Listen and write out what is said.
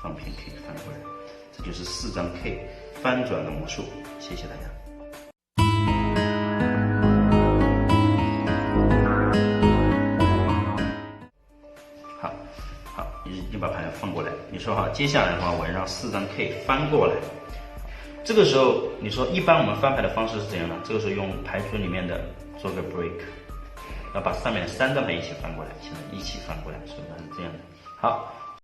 放片 K 翻过来，这就是4张 K 翻转的魔术。谢谢大家。好，你把牌放过来。你说好，接下来的话，我要让4张 K 翻过来。这个时候，你说一般我们翻牌的方式是怎样的？这个时候用牌组里面的做个 break， 要把上面3张牌一起翻过来，现在一起翻过来，是不是这样的？好。